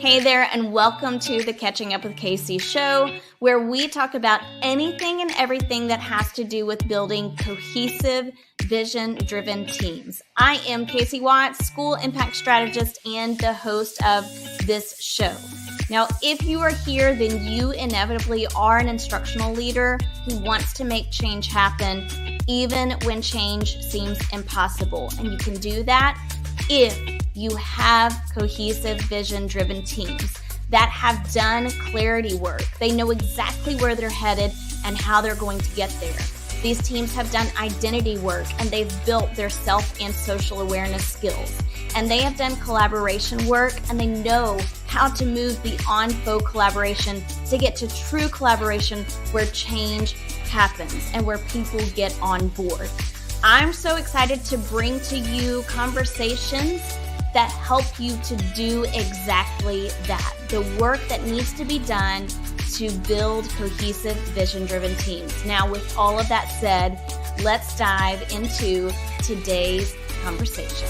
Hey there, and welcome to the Catching Up with Casey show, where we talk about anything and everything that has to do with building cohesive, vision-driven teams. I am Casey Watts, school impact strategist and the host of this show. Now, if you are here, then you inevitably are an instructional leader who wants to make change happen, even when change seems impossible. And you can do that if you have cohesive, vision-driven teams that have done clarity work. They know exactly where they're headed and how they're going to get there. These teams have done identity work, and they've built their self and social awareness skills. And they have done collaboration work, and they know how to move beyond faux collaboration to get to true collaboration where change happens and where people get on board. I'm so excited to bring to you conversations that help you to do exactly that. The work that needs to be done to build cohesive, vision-driven teams. Now, with all of that said, let's dive into today's conversation.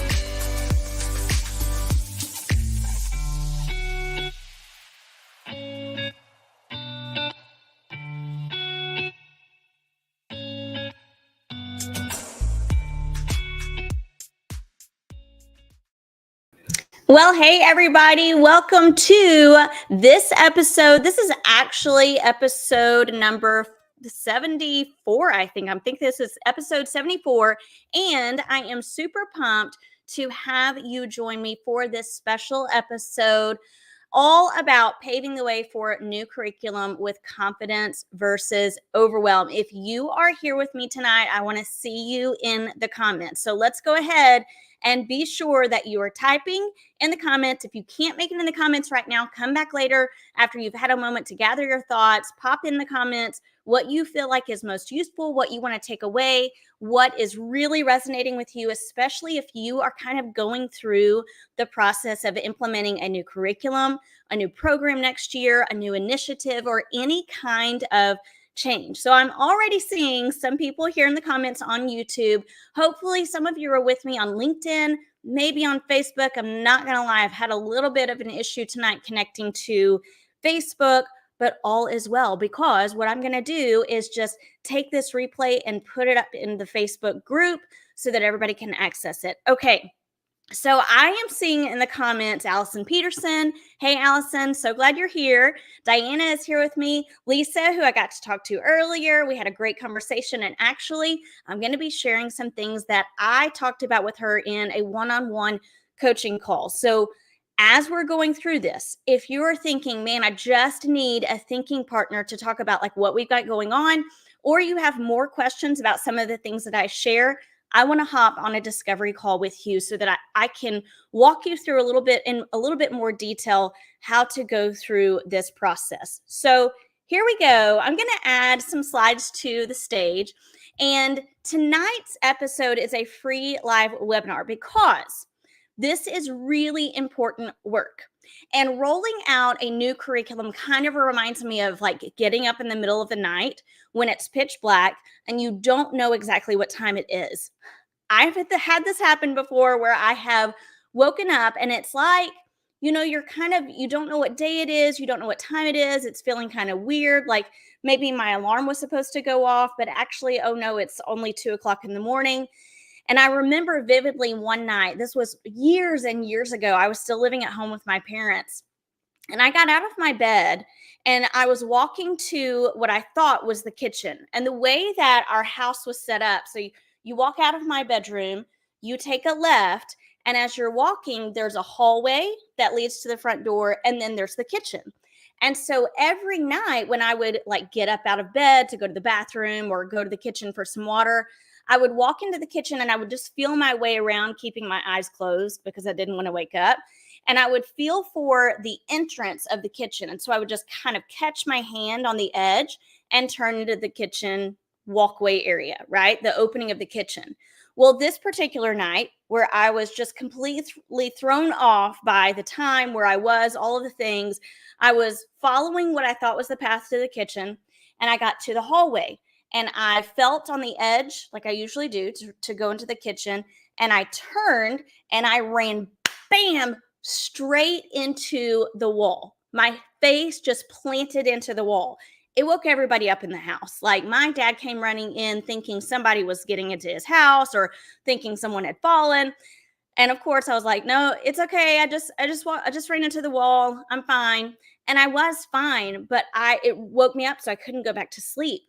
Well, hey, everybody. Welcome to this episode. This is actually episode number 74, I think. This is episode 74, and I am super pumped to have you join me for this special episode all about paving the way for new curriculum with confidence versus overwhelm. If you are here with me tonight, I want to see you in the comments. So let's go ahead and be sure that you are typing in the comments. If you can't make it in the comments right now, come back later after you've had a moment to gather your thoughts. Pop in the comments what you feel like is most useful, what you want to take away, what is really resonating with you, especially if you are kind of going through the process of implementing a new curriculum, a new program next year, a new initiative, or any kind of change. So I'm already seeing some people here in the comments on YouTube. Hopefully some of you are with me on LinkedIn, maybe on Facebook. I'm not going to lie, I've had a little bit of an issue tonight connecting to Facebook, but all is well, because what I'm going to do is just take this replay and put it up in the Facebook group so that everybody can access it. Okay. So I am seeing in the comments, Allison Peterson. Hey, Allison, so glad you're here. Diana is here with me. Lisa, who I got to talk to earlier. We had a great conversation. And actually, I'm going to be sharing some things that I talked about with her in a one-on-one coaching call. So as we're going through this, if you're thinking, man, I just need a thinking partner to talk about like what we've got going on, or you have more questions about some of the things that I share, I want to hop on a discovery call with you so that I can walk you through a little bit more detail how to go through this process. So here we go. I'm going to add some slides to the stage. And tonight's episode is a free live webinar because this is really important work. And rolling out a new curriculum kind of reminds me of like getting up in the middle of the night when it's pitch black and you don't know exactly what time it is. I've had this happen before where I have woken up and it's like, you don't know what day it is. You don't know what time it is. It's feeling kind of weird. Like maybe my alarm was supposed to go off, but actually, oh no, it's only 2:00 in the morning. And I remember vividly one night, this was years and years ago, I was still living at home with my parents. And I got out of my bed and I was walking to what I thought was the kitchen. And the way that our house was set up, so you walk out of my bedroom, you take a left, and as you're walking, there's a hallway that leads to the front door, and then there's the kitchen. And so every night when I would like get up out of bed to go to the bathroom or go to the kitchen for some water, I would walk into the kitchen and I would just feel my way around, keeping my eyes closed because I didn't want to wake up. And I would feel for the entrance of the kitchen. And so I would just kind of catch my hand on the edge and turn into the kitchen walkway area, right? The opening of the kitchen. Well, this particular night where I was just completely thrown off by the time where I was, all of the things, I was following what I thought was the path to the kitchen, and I got to the hallway. And I felt on the edge, like I usually do, to go into the kitchen. And I turned and I ran, bam, straight into the wall. My face just planted into the wall. It woke everybody up in the house. Like my dad came running in thinking somebody was getting into his house or thinking someone had fallen. And of course I was like, no, it's okay. I just ran into the wall. I'm fine. And I was fine, but it woke me up so I couldn't go back to sleep.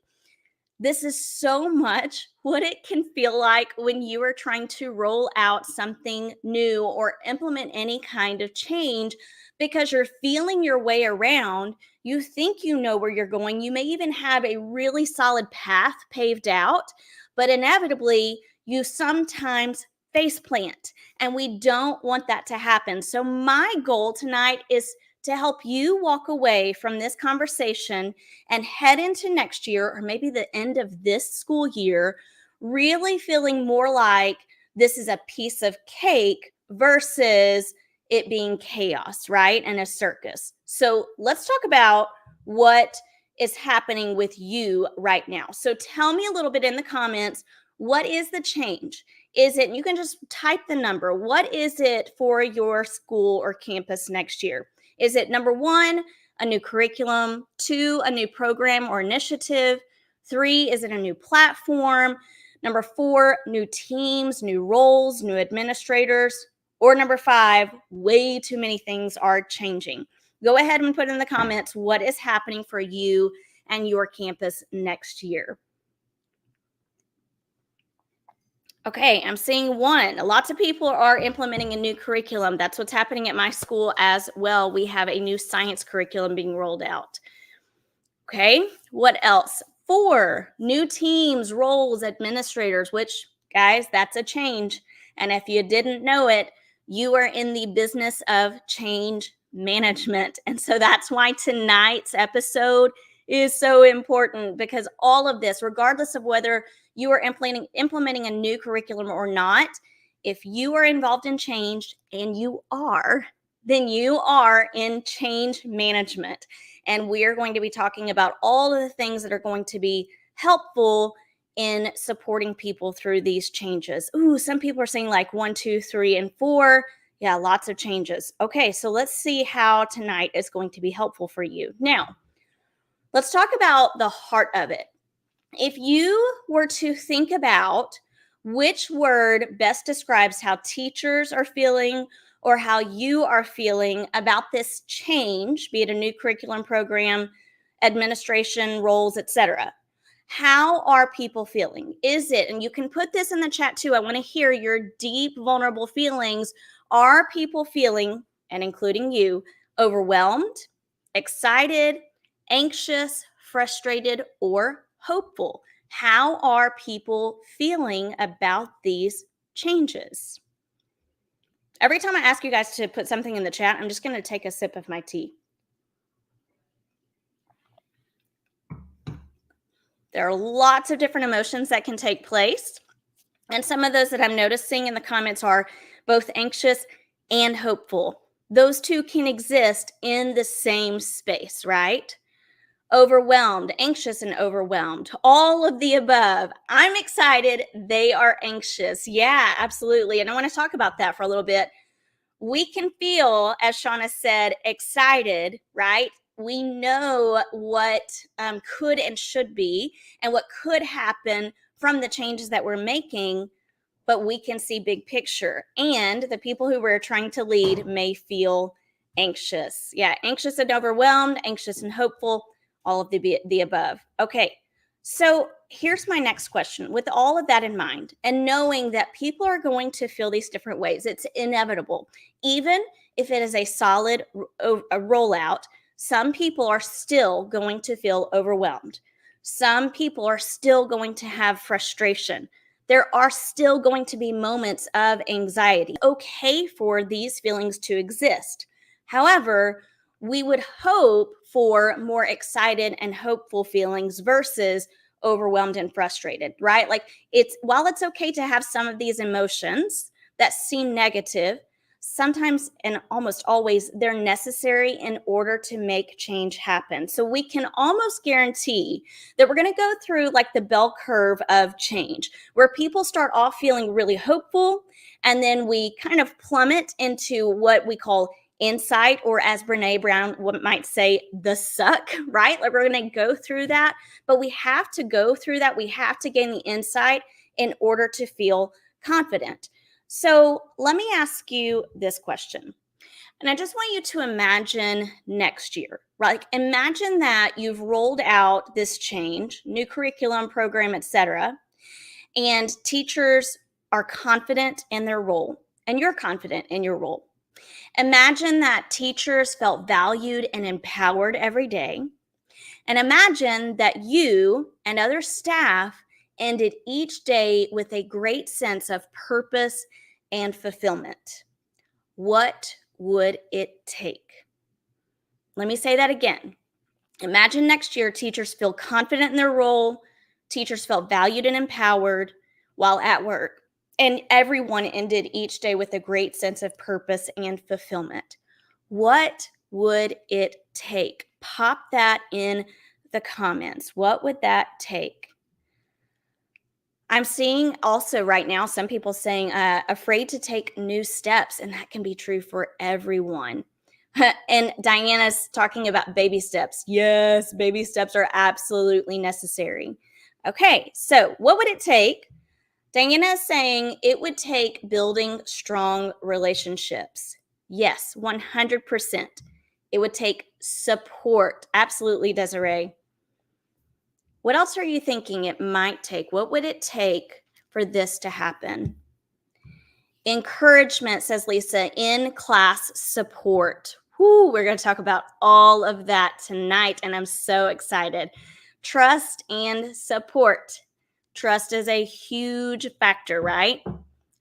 This is so much what it can feel like when you are trying to roll out something new or implement any kind of change because you're feeling your way around. You think you know where you're going. You may even have a really solid path paved out, but inevitably, you sometimes face plant, and we don't want that to happen. So, my goal tonight is to help you walk away from this conversation and head into next year or maybe the end of this school year, really feeling more like this is a piece of cake versus it being chaos, right? And a circus. So let's talk about what is happening with you right now. So tell me a little bit in the comments, what is the change? Is it, you can just type the number, what is it for your school or campus next year? Is it number one, a new curriculum, two, a new program or initiative, three, is it a new platform, number four, new teams, new roles, new administrators, or number five, way too many things are changing? Go ahead and put in the comments what is happening for you and your campus next year. Okay, I'm seeing one. Lots of people are implementing a new curriculum. That's what's happening at my school as well. We have a new science curriculum being rolled out. Okay, what else? 4, new teams, roles, administrators, which, guys, that's a change. And if you didn't know it, you are in the business of change management. And so that's why tonight's episode is so important, because all of this, regardless of whether you are implementing a new curriculum or not, if you are involved in change, and you are, then you are in change management. And we are going to be talking about all of the things that are going to be helpful in supporting people through these changes. Ooh, some people are saying like 1, 2, 3, and 4. Yeah, lots of changes. Okay, so let's see how tonight is going to be helpful for you. Now, let's talk about the heart of it. If you were to think about which word best describes how teachers are feeling or how you are feeling about this change, be it a new curriculum program, administration, roles, etc. How are people feeling? Is it, and you can put this in the chat too, I want to hear your deep, vulnerable feelings. Are people feeling, and including you, overwhelmed, excited, anxious, frustrated, or hopeful? How are people feeling about these changes? Every time I ask you guys to put something in the chat, I'm just going to take a sip of my tea. There are lots of different emotions that can take place. And some of those that I'm noticing in the comments are both anxious and hopeful. Those two can exist in the same space, right? Overwhelmed, anxious and overwhelmed, all of the above. I'm excited, they are anxious. Yeah, absolutely. And I want to talk about that for a little bit. We can feel, as Shauna said, excited, right? We know what could and should be and what could happen from the changes that we're making, but we can see big picture. And the people who we're trying to lead may feel anxious. Yeah, anxious and overwhelmed, anxious and hopeful, all of the above. Okay, so here's my next question. With all of that in mind, and knowing that people are going to feel these different ways, it's inevitable. Even if it is a solid a rollout, some people are still going to feel overwhelmed. Some people are still going to have frustration. There are still going to be moments of anxiety. Okay for these feelings to exist. However, we would hope for more excited and hopeful feelings versus overwhelmed and frustrated, right? Like, while it's okay to have some of these emotions that seem negative, sometimes and almost always they're necessary in order to make change happen. So we can almost guarantee that we're going to go through like the bell curve of change, where people start off feeling really hopeful, and then we kind of plummet into what we call insight, or as Brene Brown might say, the suck, right? Like we're going to go through that, but we have to go through that. We have to gain the insight in order to feel confident. So let me ask you this question. And I just want you to imagine next year, right? Like imagine that you've rolled out this change, new curriculum, program, etc., and teachers are confident in their role, and you're confident in your role. Imagine that teachers felt valued and empowered every day. And imagine that you and other staff ended each day with a great sense of purpose and fulfillment. What would it take? Let me say that again. Imagine next year teachers feel confident in their role, teachers felt valued and empowered while at work, and everyone ended each day with a great sense of purpose and fulfillment. What would it take? Pop that in the comments. What would that take? I'm seeing also right now some people saying afraid to take new steps, and that can be true for everyone. And Diana's talking about baby steps. Yes, baby steps are absolutely necessary. Okay, so what would it take? Diana is saying it would take building strong relationships. Yes, 100%. It would take support. Absolutely, Desiree. What else are you thinking it might take? What would it take for this to happen? Encouragement, says Lisa, in-class support. Whew, we're going to talk about all of that tonight, and I'm so excited. Trust and support. Trust is a huge factor, right?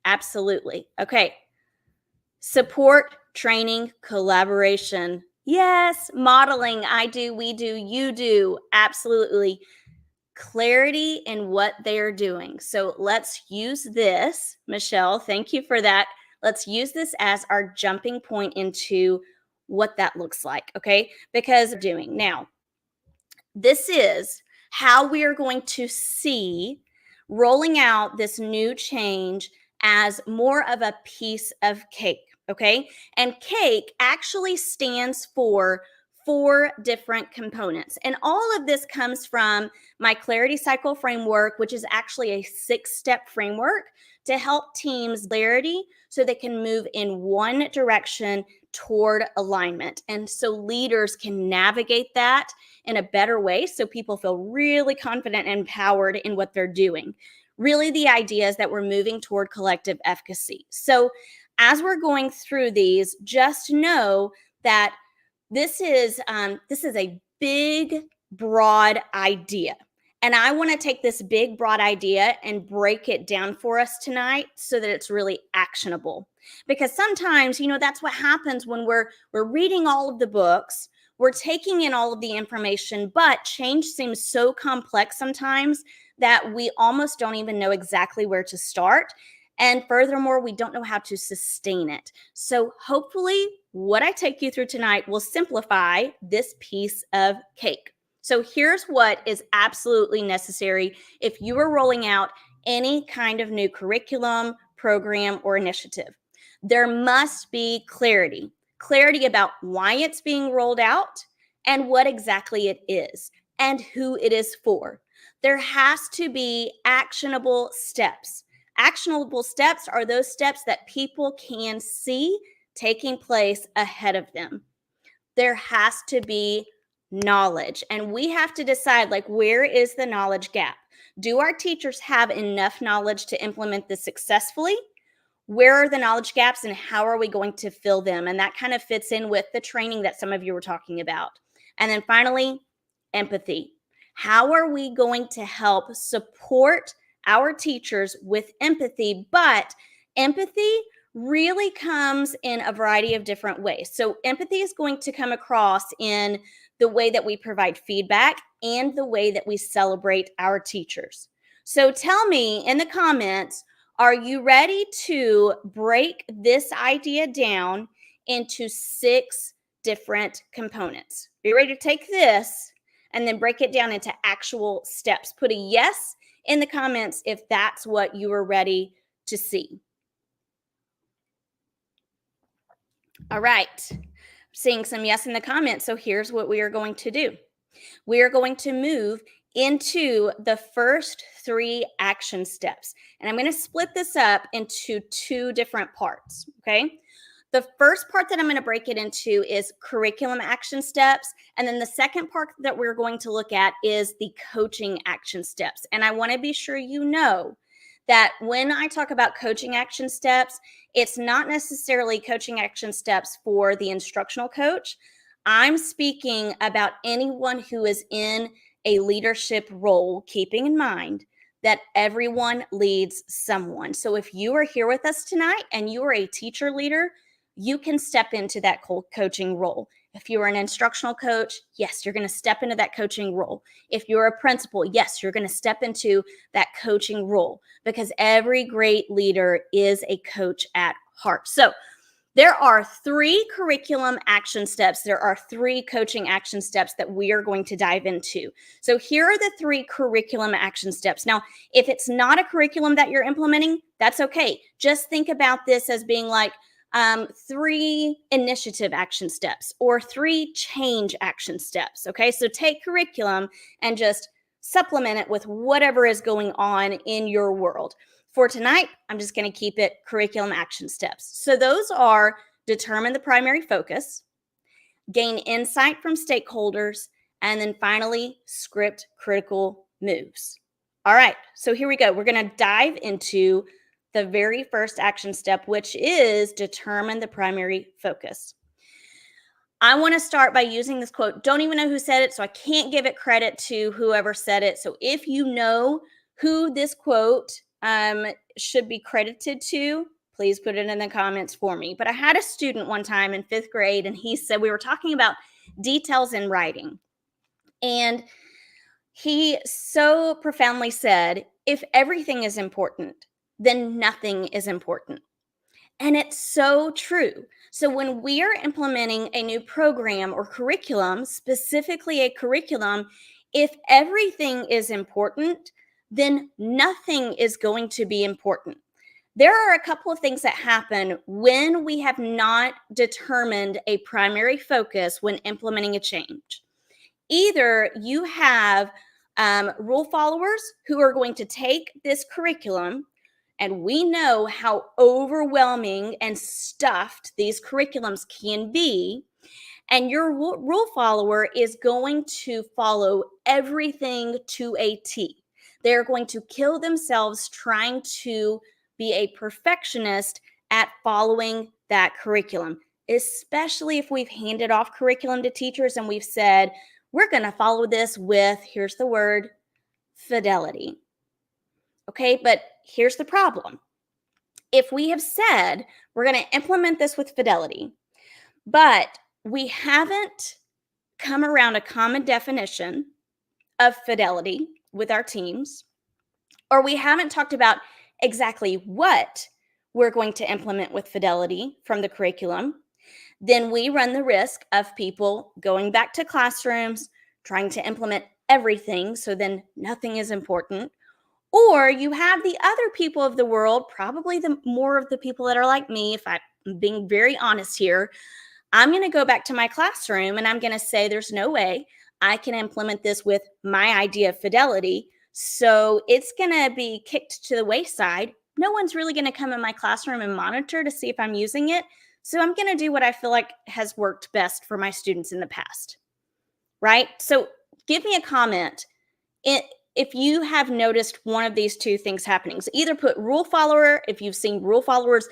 Absolutely. Okay. Support, training, collaboration. Yes, modeling. I do, we do, you do. Absolutely. Clarity in what they're doing. So let's use this. Michelle, thank you for that. Let's use this as our jumping point into what that looks like, okay? Because doing now, this is how we are going to see rolling out this new change as more of a piece of cake, okay? And cake actually stands for 4 different components. And all of this comes from my Clarity Cycle framework, which is actually a 6-step framework to help teams clarity so they can move in one direction toward alignment. And so leaders can navigate that in a better way so people feel really confident and empowered in what they're doing. Really, the idea is that we're moving toward collective efficacy. So as we're going through these, just know that this is a big, broad idea. And I want to take this big, broad idea and break it down for us tonight so that it's really actionable. Because sometimes, that's what happens when we're reading all of the books, we're taking in all of the information, but change seems so complex sometimes that we almost don't even know exactly where to start. And furthermore, we don't know how to sustain it. So hopefully what I take you through tonight will simplify this piece of cake. So here's what is absolutely necessary if you are rolling out any kind of new curriculum, program, or initiative. There must be clarity about why it's being rolled out and what exactly it is and who it is for. There has to be actionable steps. Actionable steps are those steps that people can see taking place ahead of them. There has to be knowledge, and we have to decide, where is the knowledge gap? Do our teachers have enough knowledge to implement this successfully? Where are the knowledge gaps, and how are we going to fill them? And that kind of fits in with the training that some of you were talking about. And then finally, empathy. How are we going to help support our teachers with empathy? But empathy really comes in a variety of different ways. So empathy is going to come across in the way that we provide feedback and the way that we celebrate our teachers. So tell me in the comments, Are you ready to break this idea down into 6 different components? Are you ready to take this and then break it down into actual steps? Put a yes in the comments if that's what you are ready to see. All right. Seeing some yes in the comments. So here's what we are going to do. We are going to move into the first 3 action steps. And I'm going to split this up into 2 different parts. Okay. The first part that I'm going to break it into is curriculum action steps. And then the second part that we're going to look at is the coaching action steps. And I want to be sure you know that when I talk about coaching action steps, it's not necessarily coaching action steps for the instructional coach. I'm speaking about anyone who is in a leadership role, keeping in mind that everyone leads someone. So if you are here with us tonight and you are a teacher leader, you can step into that coaching role. If you are an instructional coach, yes, you're going to step into that coaching role. If you're a principal, yes, you're going to step into that coaching role, because every great leader is a coach at heart. So there are 3 curriculum action steps. There are 3 coaching action steps that we are going to dive into. So here are the 3 curriculum action steps. Now, if it's not a curriculum that you're implementing, that's okay. Just think about this as being like 3 initiative action steps or 3 change action steps. Okay, so take curriculum and just supplement it with whatever is going on in your world. For tonight, I'm just going to keep it curriculum action steps. So those are determine the primary focus, gain insight from stakeholders, and then finally, script critical moves. All right, so here we go. We're going to dive into the very first action step, which is determine the primary focus. I want to start by using this quote. Don't even know who said it, so I can't give it credit to whoever said it. So if you know who this quote should be credited to, please put it in the comments for me. But I had a student one time in 5th grade, and he said, we were talking about details in writing. And he so profoundly said, if everything is important, then nothing is important. And it's so true. So when we are implementing a new program or curriculum, specifically a curriculum, if everything is important, then nothing is going to be important. There are a couple of things that happen when we have not determined a primary focus when implementing a change. Either you have rule followers who are going to take this curriculum, and we know how overwhelming and stuffed these curriculums can be. And your rule follower is going to follow everything to a T. They're going to kill themselves trying to be a perfectionist at following that curriculum, especially if we've handed off curriculum to teachers and we've said, we're going to follow this with, here's the word, fidelity. Okay, but here's the problem. If we have said we're going to implement this with fidelity, but we haven't come around a common definition of fidelity with our teams, or we haven't talked about exactly what we're going to implement with fidelity from the curriculum, then we run the risk of people going back to classrooms, trying to implement everything, so then nothing is important. Or you have the other people of the world, probably the more of the people that are like me, if I'm being very honest here, I'm going to go back to my classroom and I'm going to say there's no way I can implement this with my idea of fidelity. So it's going to be kicked to the wayside. No one's really going to come in my classroom and monitor to see if I'm using it. So I'm going to do what I feel like has worked best for my students in the past. Right? So give me a comment if you have noticed one of these 2 things happening. So either put rule follower if you've seen rule followers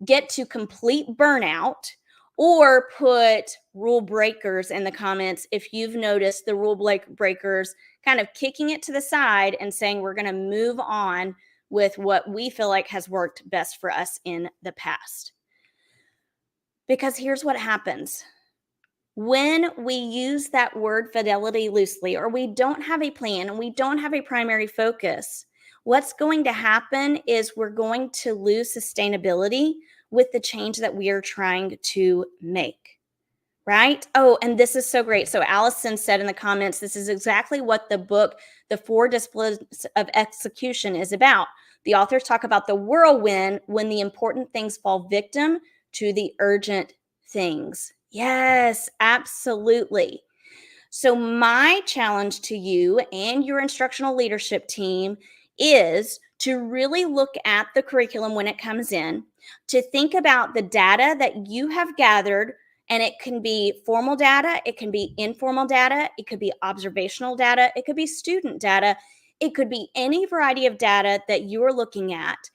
get to complete burnout, or put rule breakers in the comments if you've noticed the rule breakers kind of kicking it to the side and saying we're going to move on with what we feel like has worked best for us in the past. Because here's what happens. When we use that word fidelity loosely, or we don't have a plan and we don't have a primary focus, what's going to happen is we're going to lose sustainability with the change that we are trying to make. Right? Oh, and this is so great. So Allison said in the comments, this is exactly what the book, The Four Disciplines of Execution, is about. The authors talk about the whirlwind when the important things fall victim to the urgent things. Yes, absolutely. So my challenge to you and your instructional leadership team is to really look at the curriculum when it comes in, to think about the data that you have gathered, and it can be formal data, it can be informal data, it could be observational data, it could be student data, it could be any variety of data that you are looking at.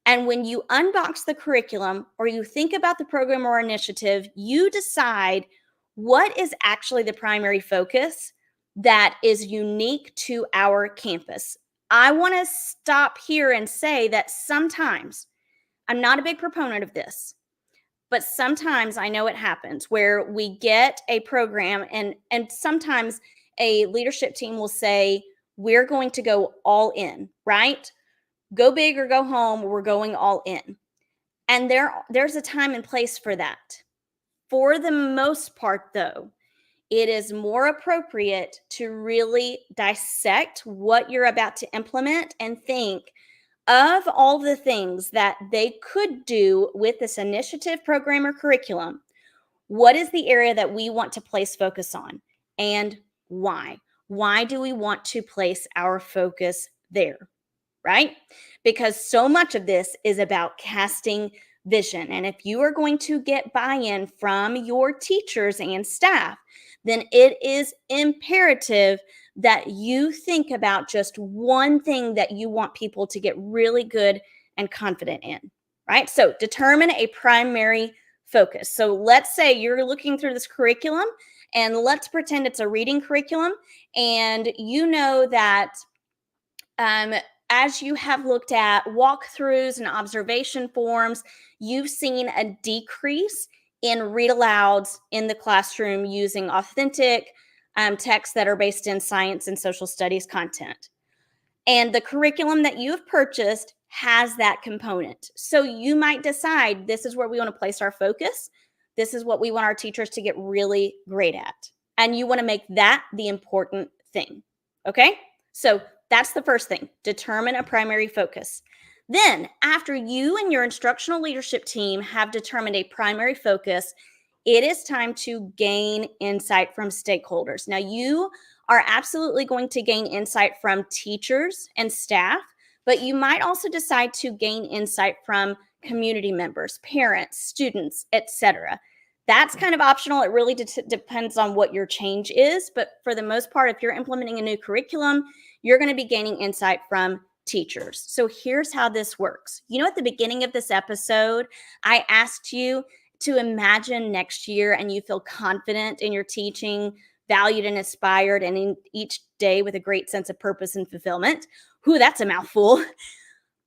And when you unbox the curriculum or you think about the program or initiative, you decide what is actually the primary focus that is unique to our campus. I want to stop here and say that sometimes, I'm not a big proponent of this, but sometimes I know it happens where we get a program and sometimes a leadership team will say, we're going to go all in, right? Go big or go home, we're going all in. And there's a time and place for that. For the most part, though, it is more appropriate to really dissect what you're about to implement and think of all the things that they could do with this initiative, program, or curriculum. What is the area that we want to place focus on and why? Why do we want to place our focus there? Right? Because so much of this is about casting vision. And if you are going to get buy-in from your teachers and staff, then it is imperative that you think about just one thing that you want people to get really good and confident in, right? So determine a primary focus. So let's say you're looking through this curriculum and let's pretend it's a reading curriculum and you know that as you have looked at walkthroughs and observation forms, you've seen a decrease in read alouds in the classroom using authentic texts that are based in science and social studies content. And the curriculum that you've purchased has that component. So you might decide this is where we want to place our focus. This is what we want our teachers to get really great at. And you want to make that the important thing. Okay? So that's the first thing. Determine a primary focus. Then, after you and your instructional leadership team have determined a primary focus, it is time to gain insight from stakeholders. Now, you are absolutely going to gain insight from teachers and staff, but you might also decide to gain insight from community members, parents, students, etc. That's kind of optional. It really depends on what your change is. But for the most part, if you're implementing a new curriculum, you're going to be gaining insight from teachers. So here's how this works. You know, at the beginning of this episode, I asked you to imagine next year and you feel confident in your teaching, valued and inspired, and in each day with a great sense of purpose and fulfillment. Whew, that's a mouthful.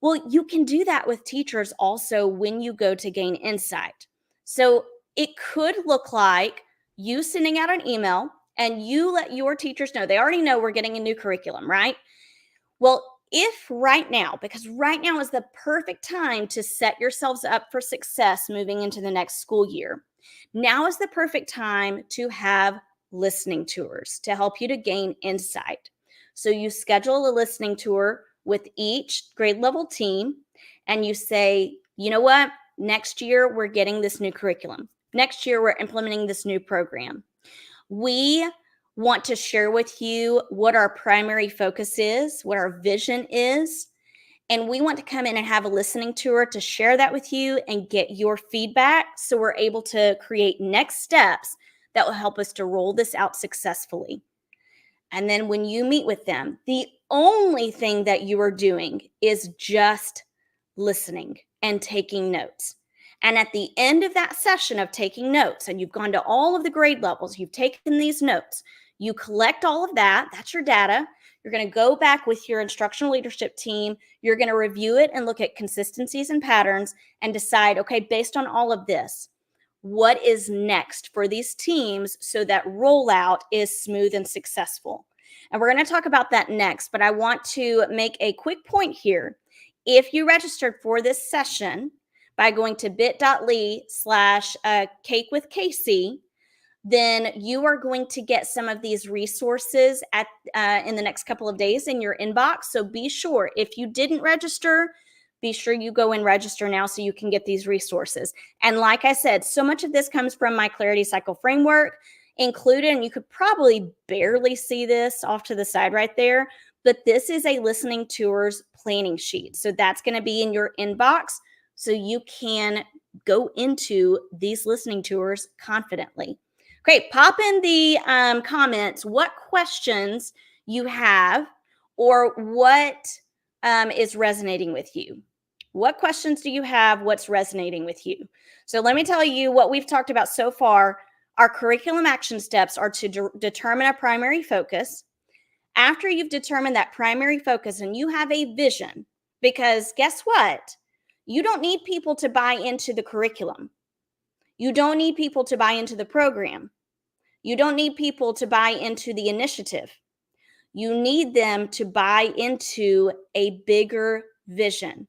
Well, you can do that with teachers also when you go to gain insight. So it could look like you sending out an email and you let your teachers know, they already know we're getting a new curriculum, right? Well, if right now, because right now is the perfect time to set yourselves up for success moving into the next school year, now is the perfect time to have listening tours to help you to gain insight. So you schedule a listening tour with each grade level team and you say, you know what, next year we're getting this new curriculum. Next year we're implementing this new program. We want to share with you what our primary focus is, what our vision is, and we want to come in and have a listening tour to share that with you and get your feedback so we're able to create next steps that will help us to roll this out successfully. And then when you meet with them, the only thing that you are doing is just listening and taking notes. And at the end of that session of taking notes, and you've gone to all of the grade levels, you've taken these notes, you collect all of that, that's your data. You're going to go back with your instructional leadership team. You're going to review it and look at consistencies and patterns and decide, okay, based on all of this, what is next for these teams so that rollout is smooth and successful. And we're going to talk about that next, but I want to make a quick point here. If you registered for this session by going to bit.ly/cake with Casey, then you are going to get some of these resources in the next couple of days in your inbox. So be sure, if you didn't register, be sure you go and register now so you can get these resources. And like I said, so much of this comes from my Clarity Cycle framework included, and you could probably barely see this off to the side right there, but this is a listening tours planning sheet. So that's going to be in your inbox so you can go into these listening tours confidently. Okay, pop in the comments what questions you have or what is resonating with you. What questions do you have? What's resonating with you? So let me tell you what we've talked about so far. Our curriculum action steps are to determine a primary focus. After you've determined that primary focus and you have a vision, because guess what? You don't need people to buy into the curriculum. You don't need people to buy into the program. You don't need people to buy into the initiative. You need them to buy into a bigger vision.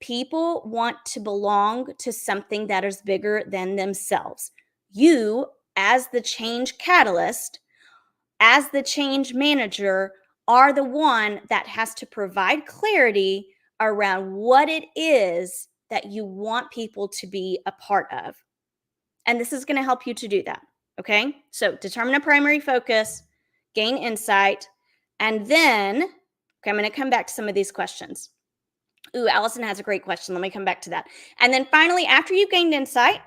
People want to belong to something that is bigger than themselves. You, as the change catalyst, as the change manager, are the one that has to provide clarity around what it is that you want people to be a part of. And this is going to help you to do that. Okay, so determine a primary focus, gain insight, and then, okay, I'm going to come back to some of these questions. Ooh, Allison has a great question. Let me come back to that. And then finally, after you've gained insight,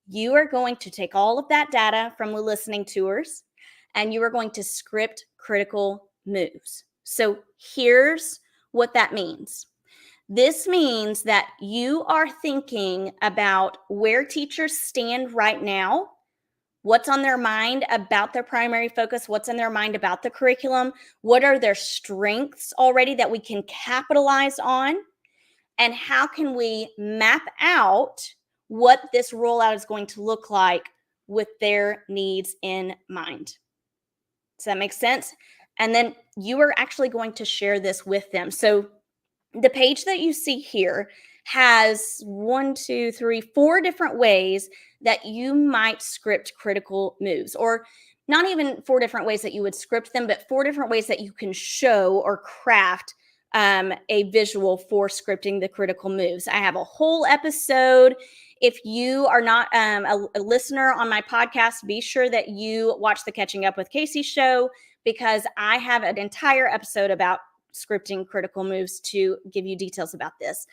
you are going to take all of that data from the listening tours and you are going to script critical moves. So here's what that means. This means that you are thinking about where teachers stand right now, what's on their mind about their primary focus, what's in their mind about the curriculum, what are their strengths already that we can capitalize on, and how can we map out what this rollout is going to look like with their needs in mind. Does that make sense? And then you are actually going to share this with them. So the page that you see here has 4 different ways that you might script critical moves, or not even 4 different ways that you would script them, but 4 different ways that you can show or craft a visual for scripting the critical moves. I have a whole episode. If you are not a listener on my podcast, be sure that you watch the Catching Up with Casey show, because I have an entire episode about scripting critical moves to give you details about this.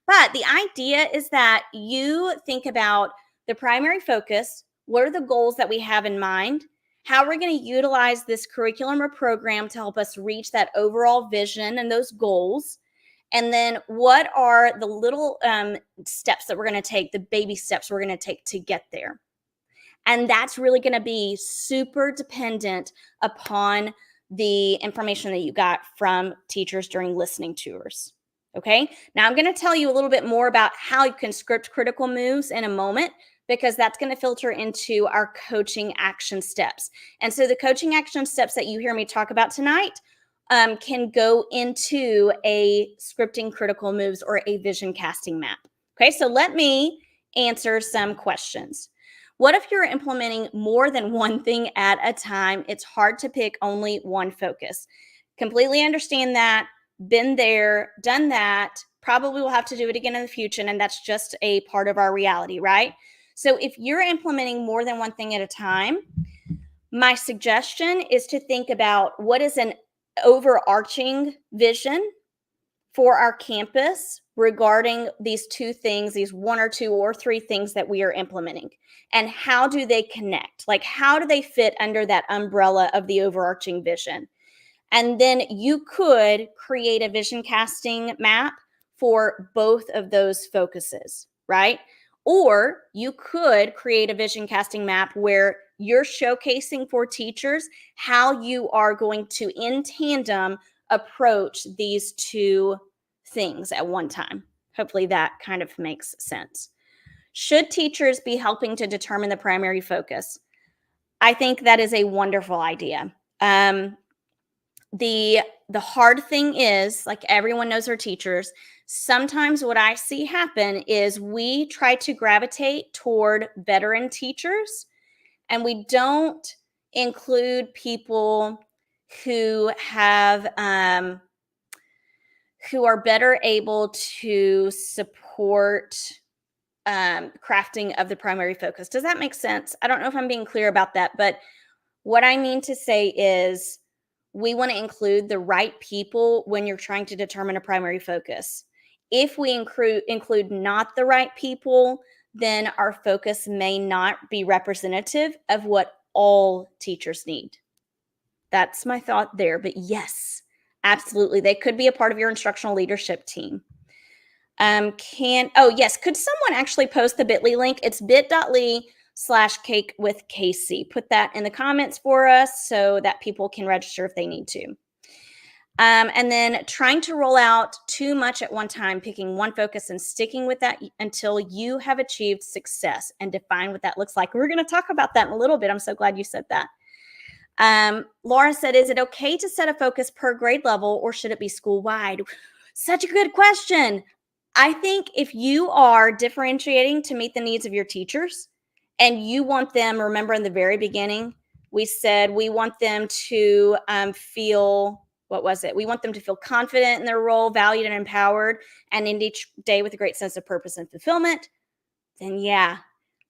But the idea is that you think about the primary focus. What are the goals that we have in mind? How are we going to utilize this curriculum or program to help us reach that overall vision and those goals? And then what are the little steps that we're going to take, the baby steps we're going to take to get there? And that's really going to be super dependent upon the information that you got from teachers during listening tours. Okay, now I'm going to tell you a little bit more about how you can script critical moves in a moment, because that's going to filter into our coaching action steps. And so the coaching action steps that you hear me talk about tonight can go into a scripting critical moves or a vision casting map. Okay, so let me answer some questions. What if you're implementing more than one thing at a time? It's hard to pick only one focus. Completely understand that. Been there, done that. Probably will have to do it again in the future, and that's just a part of our reality, right? So if you're implementing more than one thing at a time, my suggestion is to think about what is an overarching vision for our campus regarding these 2 things, these 1 or 2 or 3 things that we are implementing, and how do they connect? Like, how do they fit under that umbrella of the overarching vision? And then you could create a vision casting map for both of those focuses, right? Or you could create a vision casting map where you're showcasing for teachers how you are going to, in tandem, approach these 2 things at one time. Hopefully that kind of makes sense. Should teachers be helping to determine the primary focus? I think that is a wonderful idea. the hard thing is, like everyone knows their teachers, sometimes what I see happen is we try to gravitate toward veteran teachers and we don't include people who have who are better able to support crafting of the primary focus. Does that make sense? I don't know if I'm being clear about that, but what I mean to say is we want to include the right people when you're trying to determine a primary focus. If we include not the right people, then our focus may not be representative of what all teachers need. That's my thought there. But yes, absolutely. They could be a part of your instructional leadership team. Yes, could someone actually post the bit.ly link? It's bit.ly/cake with Casey. Put that in the comments for us so that people can register if they need to. And then trying to roll out too much at one time, picking one focus and sticking with that until you have achieved success and define what that looks like. We're going to talk about that in a little bit. I'm so glad you said that. Laura said, is it okay to set a focus per grade level or should it be school-wide? Such a good question. I think if you are differentiating to meet the needs of your teachers and you want them, remember in the very beginning, we said we want them to feel, what was it? We want them to feel confident in their role, valued and empowered, and end each day with a great sense of purpose and fulfillment. Then yeah,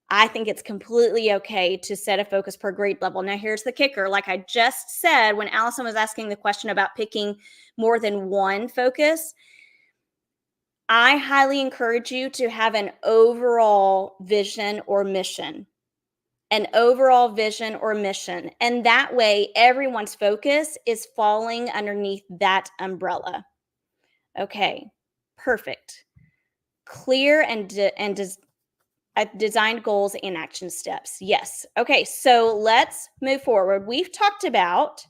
I think it's completely okay to set a focus per grade level. Now, here's the kicker. Like I just said, when Allison was asking the question about picking more than one focus, I highly encourage you to have an overall vision or mission. An overall vision or mission. And that way, everyone's focus is falling underneath that umbrella. Okay, perfect. Clear and designed goals and action steps. Yes. Okay, so let's move forward. We've talked about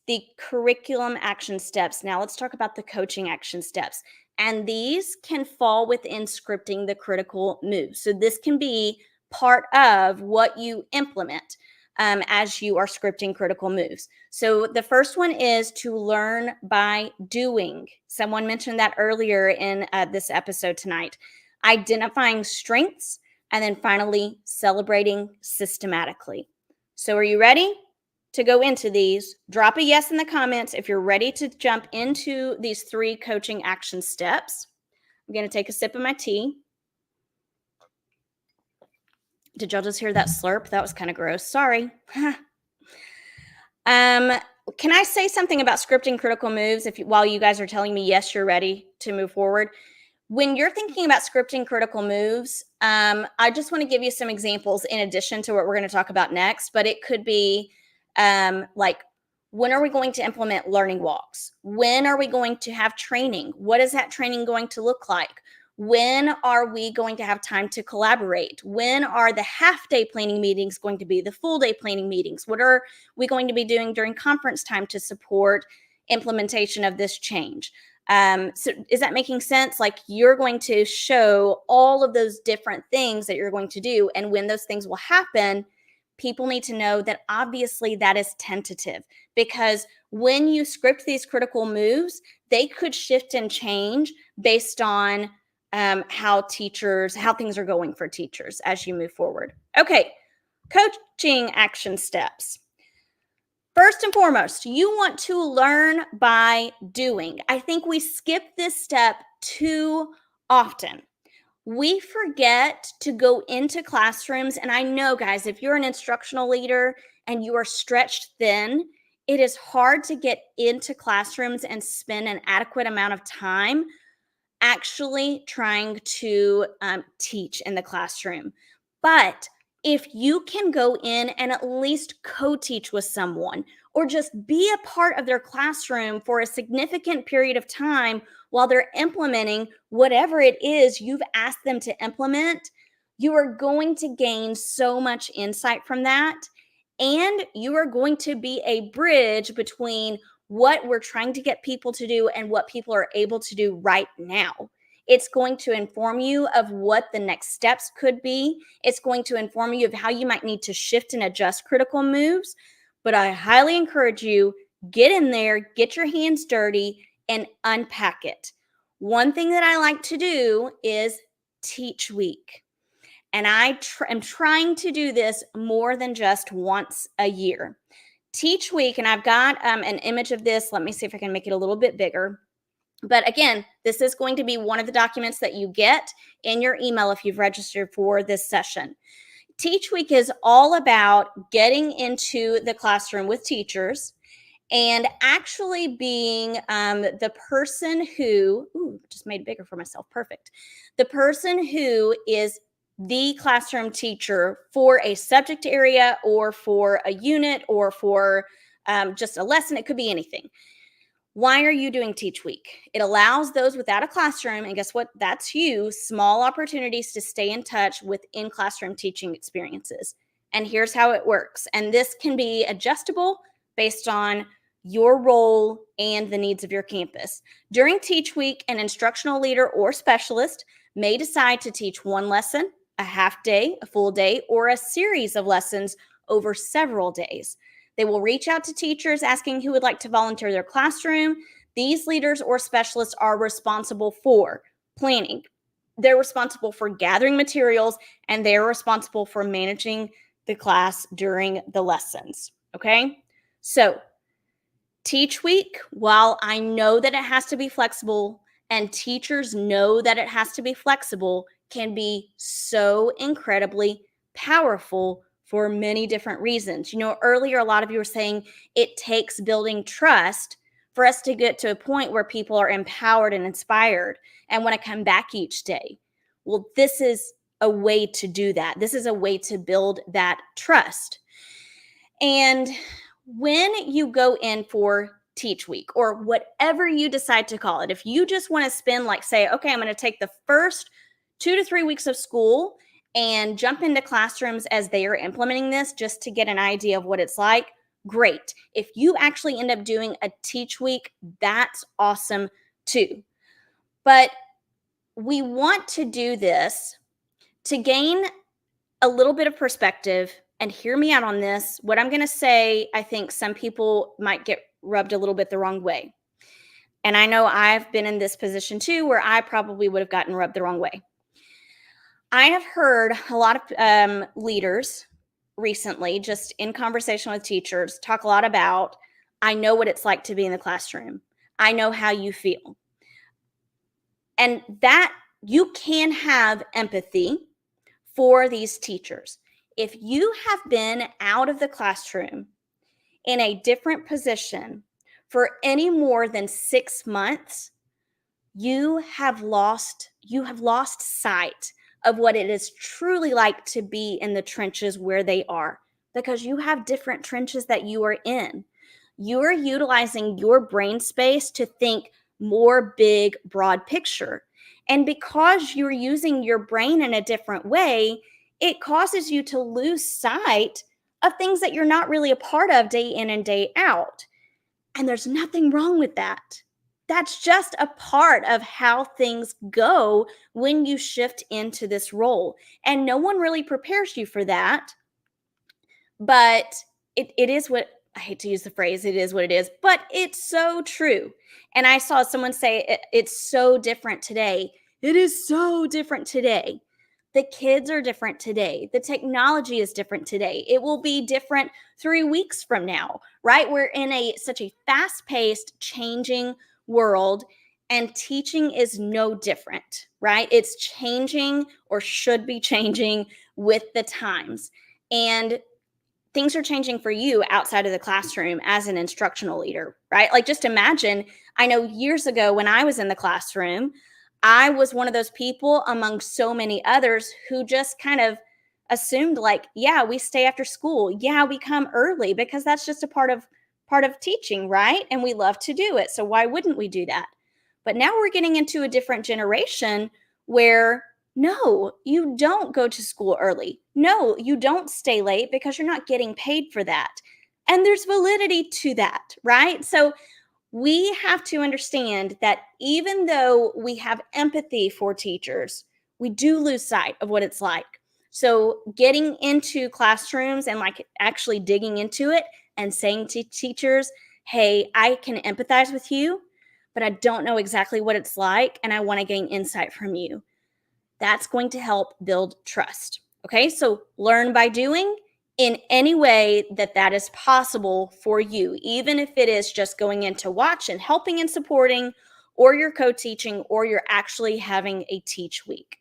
the curriculum action steps. Now let's talk about the coaching action steps. And these can fall within scripting the critical moves. So this can be part of what you implement as you are scripting critical moves. So the first one is to learn by doing. Someone mentioned that earlier in this episode tonight. Identifying strengths, and then finally celebrating systematically. So are you ready to go into these? Drop a yes in the comments if you're ready to jump into these 3 coaching action steps. I'm going to take a sip of my tea. Did y'all just hear that slurp? That was kind of gross. Sorry. Can I say something about scripting critical moves while you guys are telling me yes, you're ready to move forward? When you're thinking about scripting critical moves, I just want to give you some examples in addition to what we're going to talk about next, but it could be like, when are we going to implement learning walks? When are we going to have training? What is that training going to look like? When are we going to have time to collaborate? When are the half-day planning meetings going to be, the full-day planning meetings? What are we going to be doing during conference time to support implementation of this change? So is that making sense? Like you're going to show all of those different things that you're going to do. And when those things will happen, people need to know that obviously that is tentative, because when you script these critical moves, they could shift and change based on how things are going for teachers as you move forward. Okay, coaching action steps. First and foremost, you want to learn by doing. I think we skip this step too often. We forget to go into classrooms. And I know, guys, if you're an instructional leader and you are stretched thin, it is hard to get into classrooms and spend an adequate amount of time actually trying to teach in the classroom. But if you can go in and at least co-teach with someone or just be a part of their classroom for a significant period of time while they're implementing whatever it is you've asked them to implement, you are going to gain so much insight from that. And you are going to be a bridge between what we're trying to get people to do and what people are able to do right now. It's going to inform you of what the next steps could be. It's going to inform you of how you might need to shift and adjust critical moves. But I highly encourage you Get in there, get your hands dirty, and unpack it. One thing that I like to do is teach week. And I am trying to do this more than just once a year. Teach week, and I've got an image of this. Let me see if I can make it a little bit bigger. But again, this is going to be one of the documents that you get in your email if you've registered for this session. Teach week is all about getting into the classroom with teachers and actually being the person who, just made it bigger for myself, perfect. The person who is the classroom teacher for a subject area or for a unit or for just a lesson. It could be anything. Why are you doing Teach Week? It allows those without a classroom, and guess what? That's you, small opportunities to stay in touch with in-classroom teaching experiences. And here's how it works. And this can be adjustable based on your role and the needs of your campus. During Teach Week, an instructional leader or specialist may decide to teach one lesson, a half day, a full day, or a series of lessons over several days. They will reach out to teachers asking who would like to volunteer their classroom. These leaders or specialists are responsible for planning. They're responsible for gathering materials, and they're responsible for managing the class during the lessons. Okay? So, Teach Week, while I know that it has to be flexible and teachers know that it has to be flexible, can be so incredibly powerful for many different reasons. You know, earlier, a lot of you were saying it takes building trust for us to get to a point where people are empowered and inspired and want to come back each day. Well, this is a way to do that. This is a way to build that trust. And when you go in for Teach Week or whatever you decide to call it, if you just want to spend, like, say, okay, I'm going to take the first 2 to 3 weeks of school and jump into classrooms as they are implementing this just to get an idea of what it's like, great. If you actually end up doing a Teach Week, that's awesome too. But we want to do this to gain a little bit of perspective. And hear me out on this. What I'm going to say, I think some people might get rubbed a little bit the wrong way. And I know I've been in this position too, where I probably would have gotten rubbed the wrong way. I have heard a lot of leaders recently, just in conversation with teachers, talk a lot about, I know what it's like to be in the classroom. I know how you feel. And that you can have empathy for these teachers. If you have been out of the classroom in a different position for any more than 6 months, you have lost sight of what it is truly like to be in the trenches where they are, because you have different trenches that you are in. You are utilizing your brain space to think more big, broad picture. And because you're using your brain in a different way, it causes you to lose sight of things that you're not really a part of day in and day out. And there's nothing wrong with that. That's just a part of how things go when you shift into this role. And no one really prepares you for that. But it is what, I hate to use the phrase, it is what it is, but it's so true. And I saw someone say, it's so different today. It is so different today. The kids are different today. The technology is different today. It will be different 3 weeks from now, right? We're in such a fast-paced, changing world, and teaching is no different, right? It's changing, or should be changing, with the times. And things are changing for you outside of the classroom as an instructional leader, right? Like, just imagine, I know years ago when I was in the classroom, I was one of those people among so many others who just kind of assumed, like, yeah, we stay after school. Yeah, we come early because that's just a part of teaching, right? And we love to do it. So why wouldn't we do that? But now we're getting into a different generation where, no, you don't go to school early. No, you don't stay late because you're not getting paid for that. And there's validity to that, right? So we have to understand that even though we have empathy for teachers, we do lose sight of what it's like. So getting into classrooms and, like, actually digging into it and saying to teachers, hey, I can empathize with you, but I don't know exactly what it's like, and I want to gain insight from you. That's going to help build trust. Okay, so learn by doing in any way that that is possible for you, even if it is just going in to watch and helping and supporting, or you're co-teaching, or you're actually having a teach week.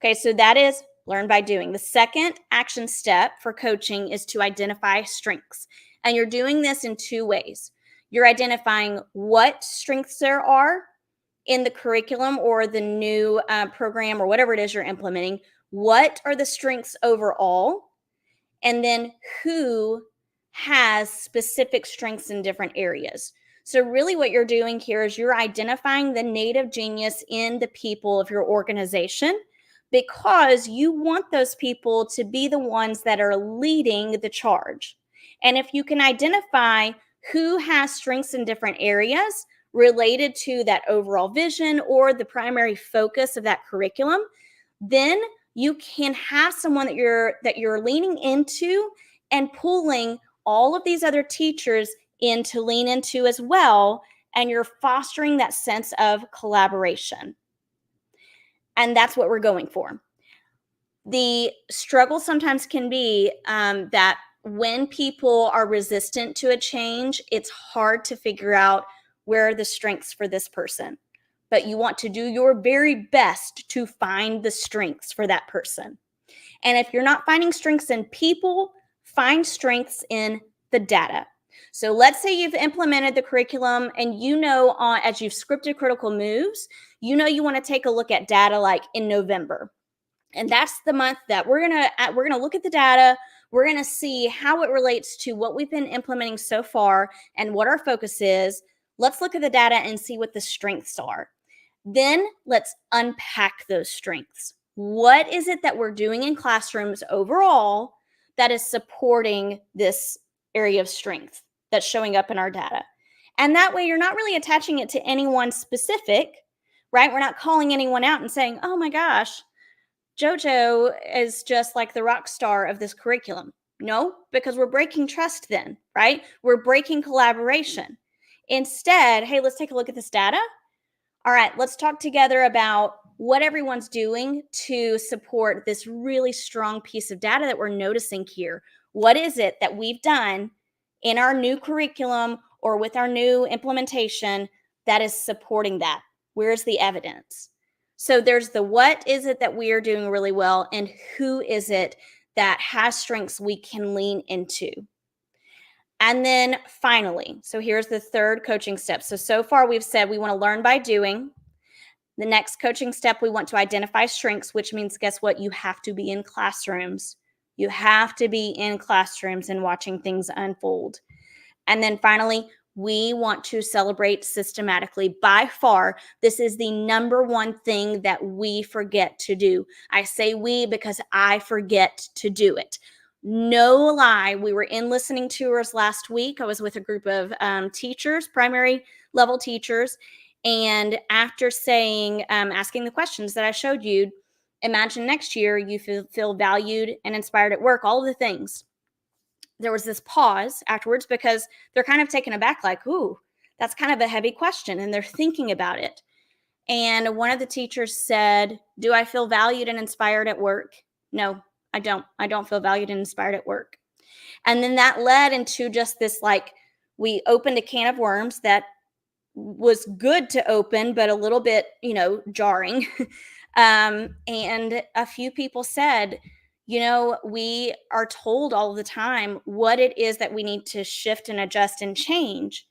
Okay, so that is learn by doing. The second action step for coaching is to identify strengths. And you're doing this in two ways. You're identifying what strengths there are in the curriculum or the new program or whatever it is you're implementing. What are the strengths overall? And then who has specific strengths in different areas. So, really, what you're doing here is you're identifying the native genius in the people of your organization because you want those people to be the ones that are leading the charge. And if you can identify who has strengths in different areas related to that overall vision or the primary focus of that curriculum, then you can have someone that you're leaning into and pulling all of these other teachers in to lean into as well, and you're fostering that sense of collaboration. And that's what we're going for. The struggle sometimes can be that when people are resistant to a change, it's hard to figure out where are the strengths for this person. But you want to do your very best to find the strengths for that person. And if you're not finding strengths in people, find strengths in the data. So let's say you've implemented the curriculum and you know as you've scripted critical moves, you know you want to take a look at data like in November. And that's the month that we're gonna look at the data. We're gonna see how it relates to what we've been implementing so far and what our focus is. Let's look at the data and see what the strengths are. Then let's unpack those strengths. What is it that we're doing in classrooms overall that is supporting this area of strength that's showing up in our data? And that way, you're not really attaching it to anyone specific, right? We're not calling anyone out and saying, oh my gosh, JoJo is just like the rock star of this curriculum. No, because we're breaking trust then, right? We're breaking collaboration. Instead, hey, let's take a look at this data. All right, let's talk together about what everyone's doing to support this really strong piece of data that we're noticing here. What is it that we've done in our new curriculum or with our new implementation that is supporting that? Where's the evidence? So there's the what is it that we are doing really well, and who is it that has strengths we can lean into. And then finally, so here's the third coaching step. So far we've said we want to learn by doing. The next coaching step, we want to identify strengths, which means guess what? You have to be in classrooms. You have to be in classrooms and watching things unfold. And then finally, we want to celebrate systematically. By far, this is the number one thing that we forget to do. I say we because I forget to do it. No lie, we were in listening tours last week. I was with a group of teachers, primary level teachers. And after saying, asking the questions that I showed you, imagine next year you feel valued and inspired at work, all of the things. There was this pause afterwards because they're kind of taken aback, like, ooh, that's kind of a heavy question. And they're thinking about it. And one of the teachers said, do I feel valued and inspired at work? No, I don't. I don't feel valued and inspired at work. And then that led into just this, like, we opened a can of worms that was good to open, but a little bit, jarring. And a few people said, we are told all the time what it is that we need to shift and adjust and change,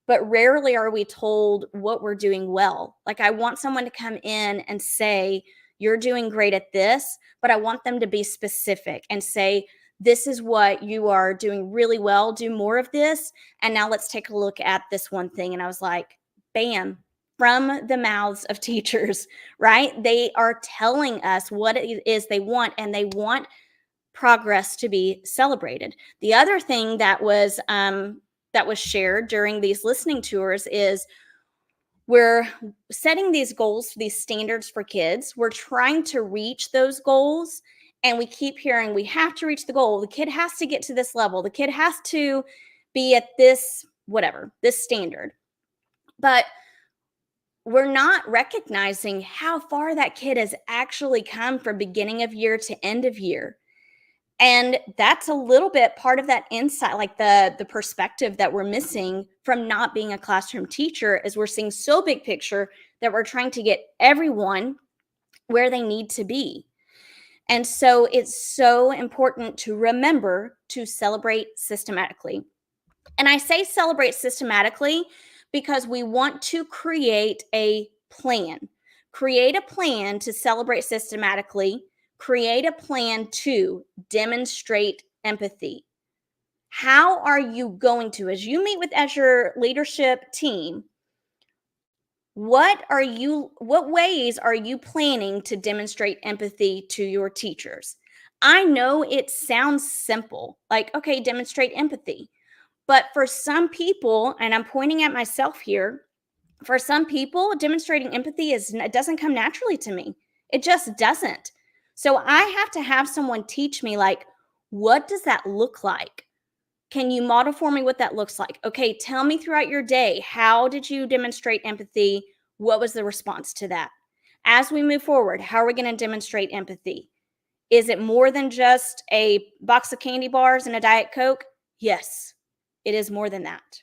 but rarely are we told what we're doing well. Like, I want someone to come in and say, you're doing great at this, but I want them to be specific and say, this is what you are doing really well. Do more of this. And now let's take a look at this one thing. And I was like, bam, from the mouths of teachers, right? They are telling us what it is they want, and they want progress to be celebrated. The other thing that was shared during these listening tours is we're setting these goals, these standards for kids. We're trying to reach those goals, and we keep hearing we have to reach the goal. The kid has to get to this level. The kid has to be at this whatever, this standard. But we're not recognizing how far that kid has actually come from beginning of year to end of year. And that's a little bit part of that insight, like the perspective that we're missing from not being a classroom teacher, is we're seeing so big picture that we're trying to get everyone where they need to be. And so it's so important to remember to celebrate systematically. And I say celebrate systematically because we want to create a plan. Create a plan to celebrate systematically. Create a plan to demonstrate empathy. How are you going to, as you meet as your leadership team, what ways are you planning to demonstrate empathy to your teachers? I know it sounds simple, like, okay, demonstrate empathy. But for some people, and I'm pointing at myself here, for some people, demonstrating empathy it doesn't come naturally to me. It just doesn't. So I have to have someone teach me, like, what does that look like? Can you model for me what that looks like? Okay, tell me throughout your day, how did you demonstrate empathy? What was the response to that? As we move forward, how are we going to demonstrate empathy? Is it more than just a box of candy bars and a Diet Coke? Yes, it is more than that.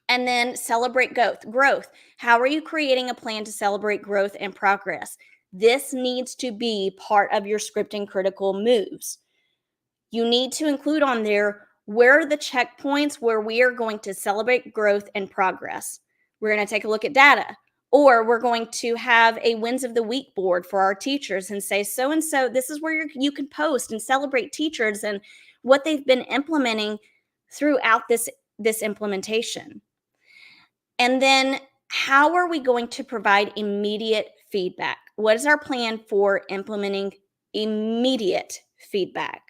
And then celebrate growth. How are you creating a plan to celebrate growth and progress? This needs to be part of your scripting critical moves. You need to include on there, where are the checkpoints where we are going to celebrate growth and progress. We're going to take a look at data, or we're going to have a wins of the week board for our teachers and say, so-and-so, this is where you can post and celebrate teachers and what they've been implementing throughout this implementation. And then how are we going to provide immediate feedback? What is our plan for implementing immediate feedback?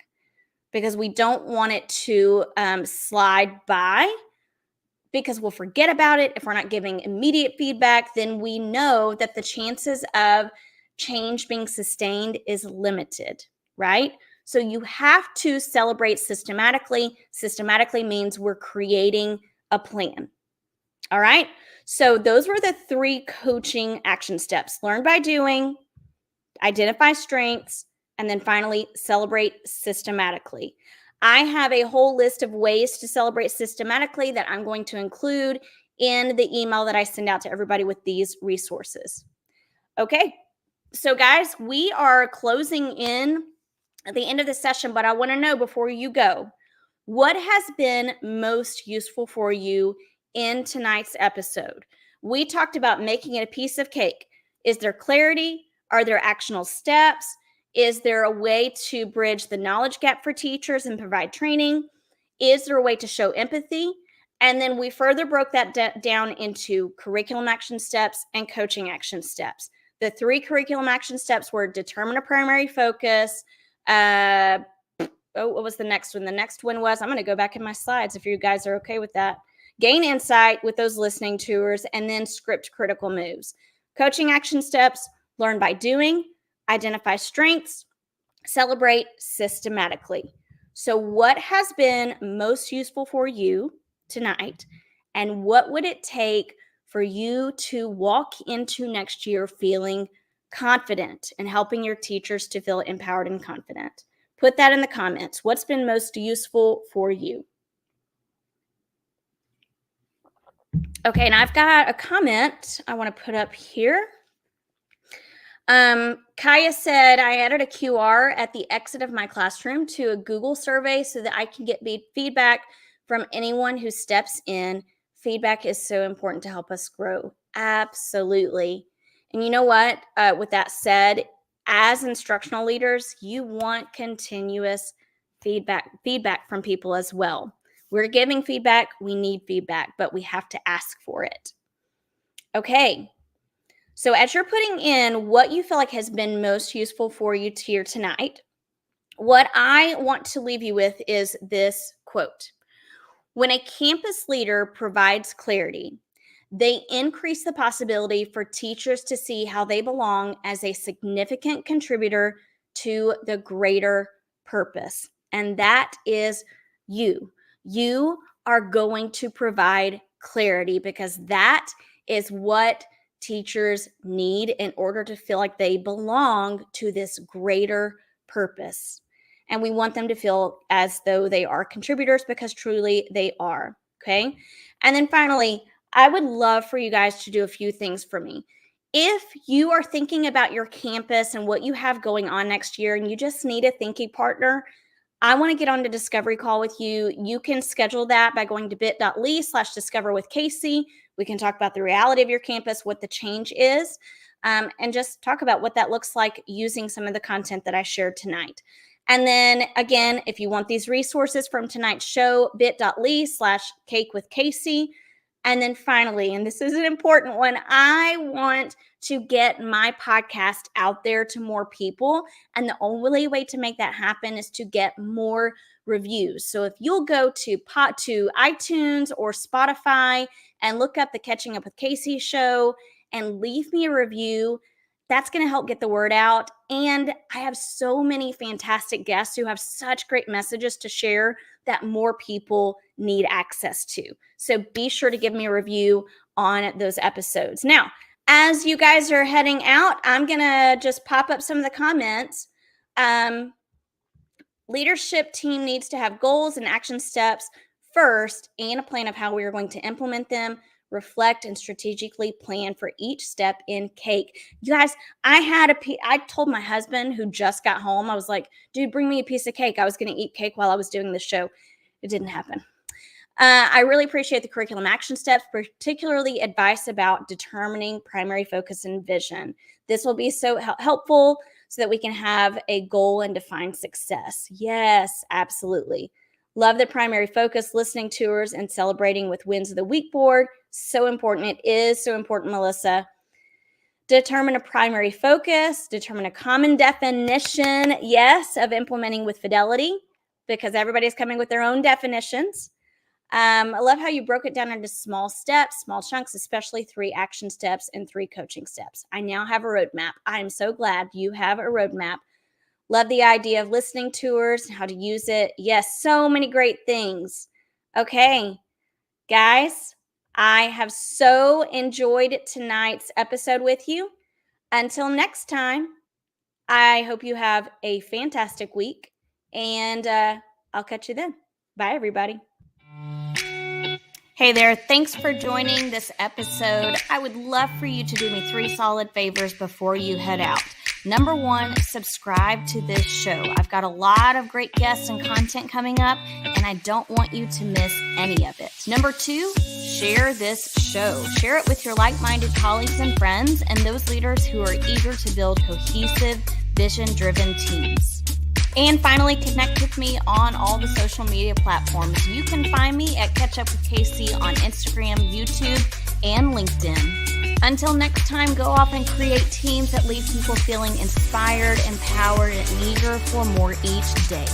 Because we don't want it to slide by, because we'll forget about it. If we're not giving immediate feedback, then we know that the chances of change being sustained is limited, right? So you have to celebrate systematically. Systematically means we're creating a plan. All right. So those were the 3 coaching action steps: learn by doing, identify strengths, and then finally celebrate systematically. I have a whole list of ways to celebrate systematically that I'm going to include in the email that I send out to everybody with these resources. Okay. So guys, we are closing in at the end of the session, but I want to know, before you go, what has been most useful for you in tonight's episode? We talked about making it a piece of cake. Is there clarity? Are there actionable steps? Is there a way to bridge the knowledge gap for teachers and provide training? Is there a way to show empathy? And then we further broke that down into curriculum action steps and coaching action steps. The 3 curriculum action steps were determine a primary focus. What was the next one? The next one was, I'm going to go back in my slides if you guys are okay with that. Gain insight with those listening tours, and then script critical moves. Coaching action steps: learn by doing, identify strengths, celebrate systematically. So what has been most useful for you tonight, and what would it take for you to walk into next year feeling confident and helping your teachers to feel empowered and confident? Put that in the comments. What's been most useful for you? Okay, and I've got a comment I want to put up here. Kaya said, I added a QR at the exit of my classroom to a Google survey so that I can get feedback from anyone who steps in. Feedback is so important to help us grow. Absolutely. And you know what? With that said, as instructional leaders, you want continuous feedback from people as well. We're giving feedback. We need feedback, but we have to ask for it. Okay. So as you're putting in what you feel like has been most useful for you here tonight, what I want to leave you with is this quote. When a campus leader provides clarity, they increase the possibility for teachers to see how they belong as a significant contributor to the greater purpose. And that is you. You are going to provide clarity, because that is what teachers need in order to feel like they belong to this greater purpose. And we want them to feel as though they are contributors, because truly they are. Okay. And then finally, I would love for you guys to do a few things for me. If you are thinking about your campus and what you have going on next year, and you just need a thinking partner, I want to get on the discovery call with you. You can schedule that by going to bit.ly/discover with Casey. We can talk about the reality of your campus, what the change is, and just talk about what that looks like using some of the content that I shared tonight. And then again, if you want these resources from tonight's show, bit.ly/cake with Casey. And then finally, and this is an important one, I want to get my podcast out there to more people. And the only way to make that happen is to get more reviews. So if you'll go to iTunes or Spotify and look up the Catching Up with Casey show and leave me a review, that's going to help get the word out. And I have so many fantastic guests who have such great messages to share that more people need access to. So be sure to give me a review on those episodes. Now, as you guys are heading out, I'm going to just pop up some of the comments. Leadership team needs to have goals and action steps first, and a plan of how we are going to implement them. Reflect and strategically plan for each step in cake. You guys, I told my husband, who just got home, I was like, dude, bring me a piece of cake. I was going to eat cake while I was doing the show. It didn't happen. I really appreciate the curriculum action steps, particularly advice about determining primary focus and vision. This will be so helpful so that we can have a goal and define success. Yes, absolutely. Love the primary focus, listening tours, and celebrating with wins of the week board. So important. It is so important, Melissa. Determine a primary focus, determine a common definition, yes, of implementing with fidelity, because everybody's coming with their own definitions. I love how you broke it down into small steps, small chunks, especially 3 action steps and 3 coaching steps. I now have a roadmap. I am so glad you have a roadmap. Love the idea of listening tours, how to use it. Yes, so many great things. Okay, guys, I have so enjoyed tonight's episode with you. Until next time, I hope you have a fantastic week, and I'll catch you then. Bye, everybody. Hey there, thanks for joining this episode. I would love for you to do me 3 solid favors before you head out. Number 1, subscribe to this show. I've got a lot of great guests and content coming up, and I don't want you to miss any of it. Number 2, share this show. Share it with your like-minded colleagues and friends, and those leaders who are eager to build cohesive, vision-driven teams. And finally, connect with me on all the social media platforms. You can find me at Catch Up with Casey on Instagram, YouTube, and LinkedIn. Until next time, go off and create teams that leave people feeling inspired, empowered, and eager for more each day.